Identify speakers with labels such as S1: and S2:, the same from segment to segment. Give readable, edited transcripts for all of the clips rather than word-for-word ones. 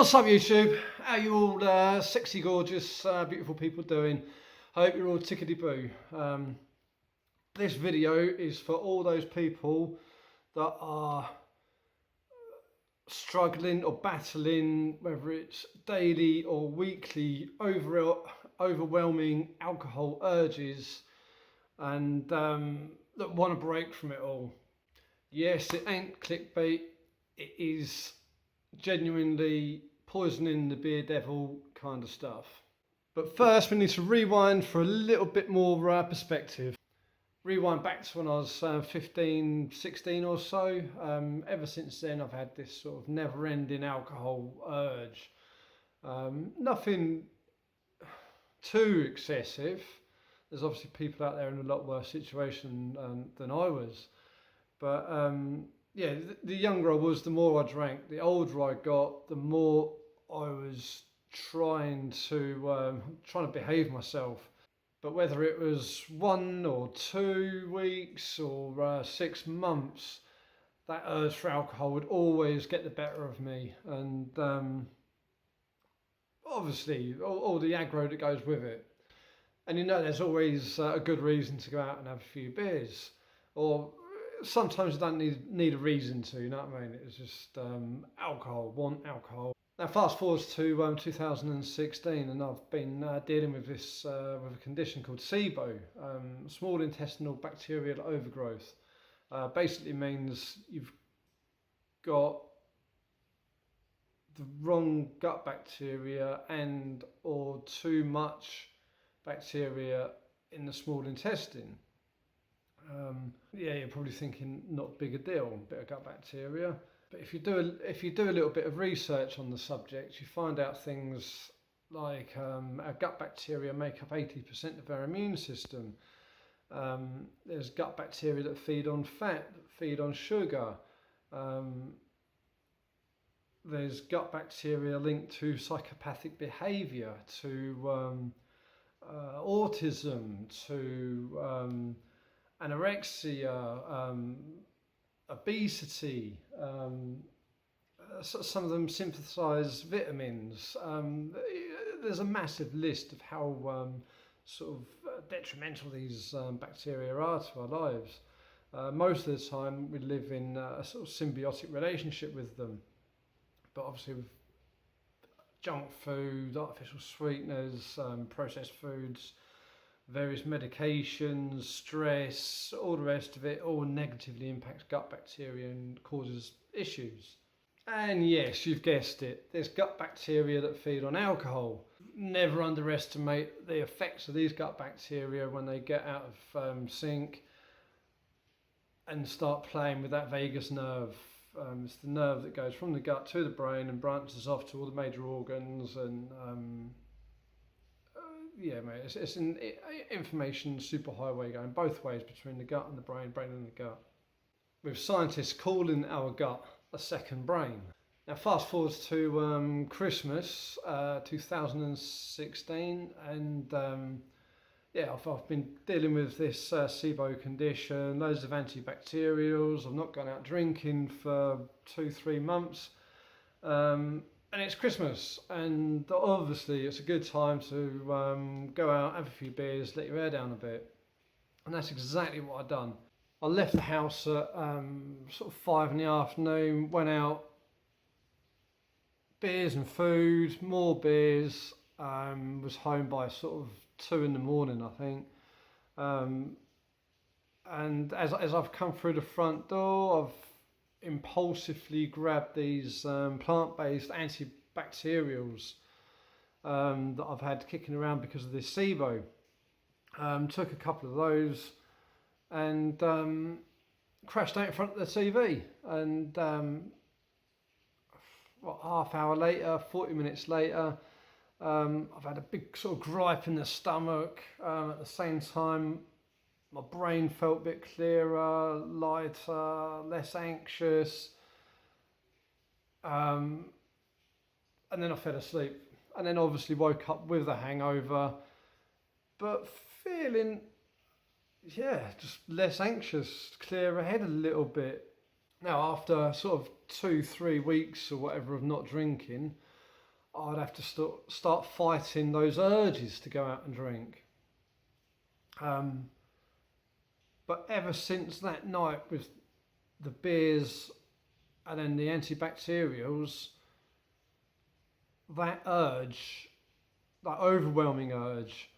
S1: What's up YouTube? How you all sexy, gorgeous, beautiful people doing? Hope you're all tickety-boo. This video is for all those people that are struggling or battling, whether it's daily or weekly, overwhelming alcohol urges and that want to break from it all. Yes, it ain't clickbait, it is genuinely poisoning the beer devil kind of stuff. But first we need to rewind for a little bit more perspective. Rewind back to when I was 15, 16 or so. Ever since then I've had this sort of never-ending alcohol urge. Nothing too excessive. There's obviously people out there in a lot worse situation than I was. But yeah, the younger I was, the more I drank. The older I got, the more I was trying to behave myself. But whether it was 1 or 2 weeks or 6 months, that urge for alcohol would always get the better of me. And obviously, all the aggro that goes with it. And you know, there's always a good reason to go out and have a few beers. Or sometimes you don't need a reason to, you know what I mean? It's just alcohol, want alcohol. Now fast forward to 2016 and I've been dealing with this, with a condition called SIBO, small intestinal bacterial overgrowth. Basically means you've got the wrong gut bacteria and or too much bacteria in the small intestine. Yeah, you're probably thinking not big a deal, bit of gut bacteria. But if you do a little bit of research on the subject, you find out things like our gut bacteria make up 80% of our immune system. There's gut bacteria that feed on fat, that feed on sugar. There's gut bacteria linked to psychopathic behaviour, to autism, to anorexia, obesity. Some of them synthesize vitamins. There's a massive list of how detrimental these bacteria are to our lives. Most of the time we live in a sort of symbiotic relationship with them, but obviously with junk food, artificial sweeteners, processed foods, various medications, stress, all the rest of it, all negatively impacts gut bacteria and causes issues. And yes, you've guessed it, there's gut bacteria that feed on alcohol. Never underestimate the effects of these gut bacteria when they get out of sync and start playing with that vagus nerve. It's the nerve that goes from the gut to the brain and branches off to all the major organs and yeah, mate, it's an information superhighway going both ways between the gut and the brain and the gut. With scientists calling our gut a second brain. Now fast forward to Christmas 2016 and yeah, I've been dealing with this SIBO condition, loads of antibacterials. I've not gone out drinking for 2-3 months. And it's Christmas, and obviously it's a good time to go out, have a few beers, let your hair down a bit. And that's exactly what I've done. I left the house at sort of 5 in the afternoon, went out, beers and food, more beers, was home by sort of 2 in the morning, I think. And as I've come through the front door, I've impulsively grabbed these plant-based antibacterials that I've had kicking around because of this SIBO. Took a couple of those and crashed out in front of the TV. And half hour later, 40 minutes later, I've had a big sort of gripe in the stomach. At the same time, my brain felt a bit clearer, lighter, less anxious. And then I fell asleep. And then obviously woke up with a hangover, but feeling, yeah, just less anxious, clearer head a little bit. Now, after sort of 2-3 weeks or whatever of not drinking, I'd have to start fighting those urges to go out and drink. But ever since that night with the beers and then the antibacterials, that urge, that overwhelming urge,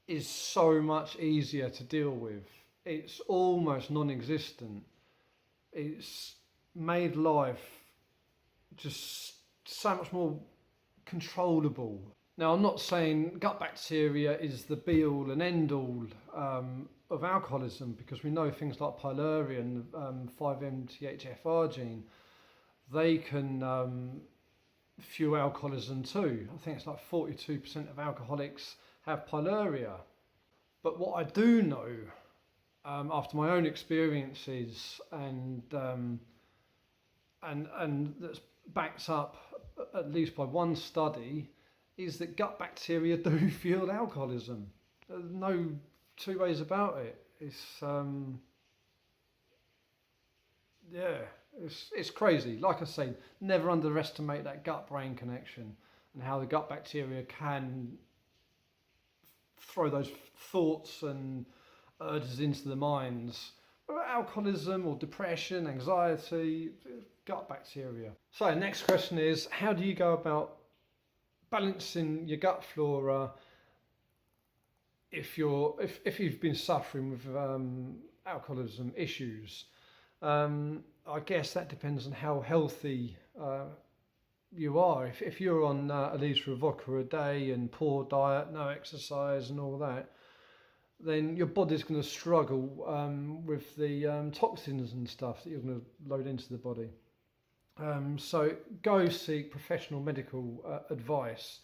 S1: is so much easier to deal with. It's almost non-existent. It's made life just so much more controllable. Now, I'm not saying gut bacteria is the be-all and end-all of alcoholism, because we know things like pylori and 5-MTHFR gene, they can fuel alcoholism too. I think it's like 42% of alcoholics have pylori. But what I do know, after my own experiences, and that's backed up at least by one study, is that gut bacteria do fuel alcoholism. There's no two ways about it. It's crazy. Like I say, never underestimate that gut-brain connection and how the gut bacteria can throw those thoughts and urges into the minds. Alcoholism or depression, anxiety, gut bacteria. So next question is, how do you go about balancing your gut flora if you've been suffering with alcoholism issues? I guess that depends on how healthy you are. If you're on a litre of vodka a day and poor diet, no exercise and all that, then your body's going to struggle with the toxins and stuff that you're going to load into the body. So go seek professional medical advice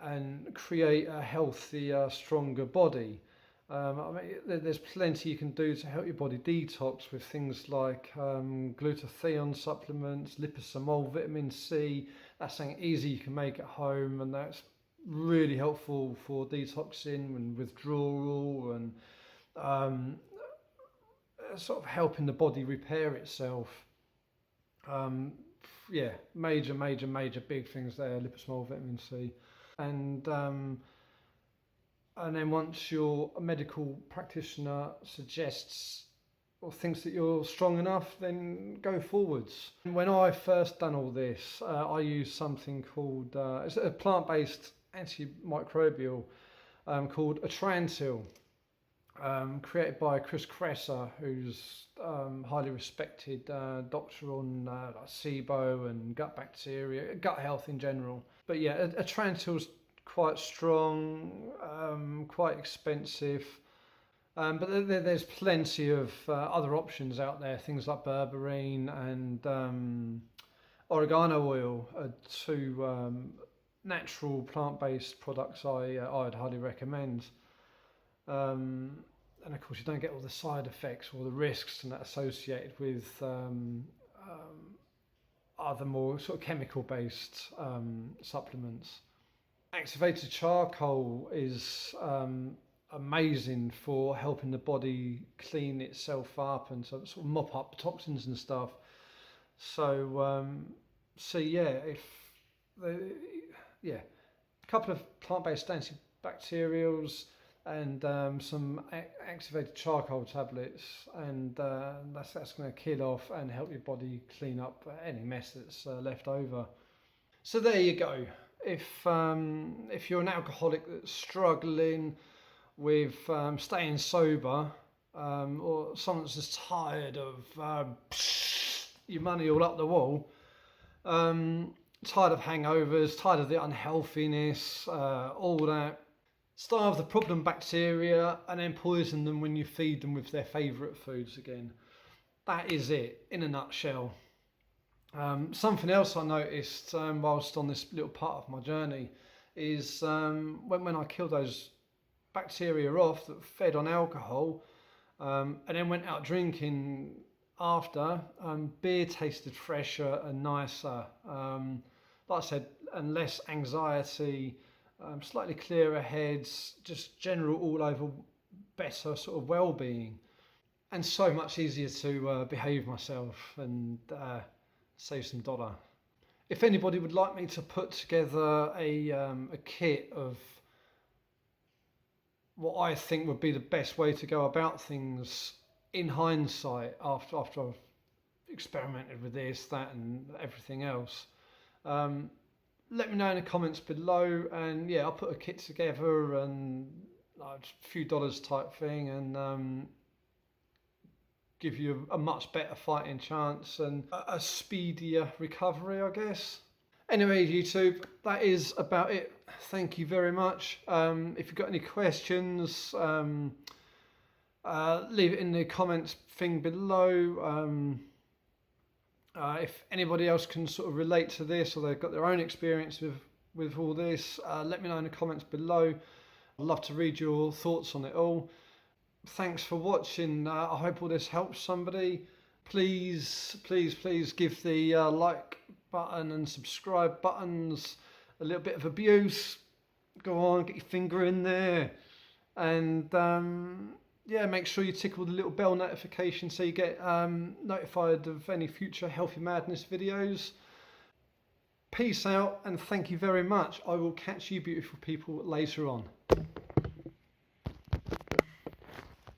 S1: and create a healthier, stronger body. There's plenty you can do to help your body detox with things like glutathione supplements, liposomol, vitamin C. That's something easy you can make at home, and that's really helpful for detoxing and withdrawal and sort of helping the body repair itself. Major big things there, liposomol, vitamin C. And then once your medical practititioner suggests or thinks that you're strong enough, then go forwards. When I first done all this, I used something called, it's a plant-based antimicrobial called Atrantil, created by Chris Kresser, who's highly respected doctor on SIBO and gut bacteria, gut health in general. But yeah, Atrantil's quite strong, quite expensive, but there's plenty of other options out there. Things like berberine and oregano oil are two natural plant-based products I'd highly recommend. And of course, you don't get all the side effects or the risks and that associated with other more sort of chemical-based supplements. Activated charcoal is amazing for helping the body clean itself up and sort of mop up toxins and stuff. So, a couple of plant-based antibacterials and some activated charcoal tablets, and that's going to kill off and help your body clean up any mess that's left over. So there you go. If you're an alcoholic that's struggling with staying sober, or someone that's just tired of your money all up the wall, tired of hangovers, tired of the unhealthiness, all that, starve the problem bacteria and then poison them when you feed them with their favourite foods again. That is it in a nutshell. Something else I noticed whilst on this little part of my journey is when I killed those bacteria off that fed on alcohol, and then went out drinking after, beer tasted fresher and nicer. Like I said, and less anxiety, slightly clearer heads, just general all over better sort of well-being, and so much easier to behave myself and save some dollar. If anybody would like me to put together a kit of what I think would be the best way to go about things in hindsight, after I've experimented with this, that, and everything else, let me know in the comments below, and yeah, I'll put a kit together and a few dollars type thing, and give you a much better fighting chance and a speedier recovery, I guess. Anyway, YouTube, that is about it. Thank you very much. If you've got any questions, leave it in the comments thing below. If anybody else can sort of relate to this, or they've got their own experience with all this, let me know in the comments below. I'd love to read your thoughts on it all. Thanks for watching. I hope all this helps somebody. Please give the like button and subscribe buttons a little bit of abuse. Go on, get your finger in there, and yeah, make sure you tickle the little bell notification so you get notified of any future Healthy Madness videos. Peace out, and thank you very much. I will catch you beautiful people later on.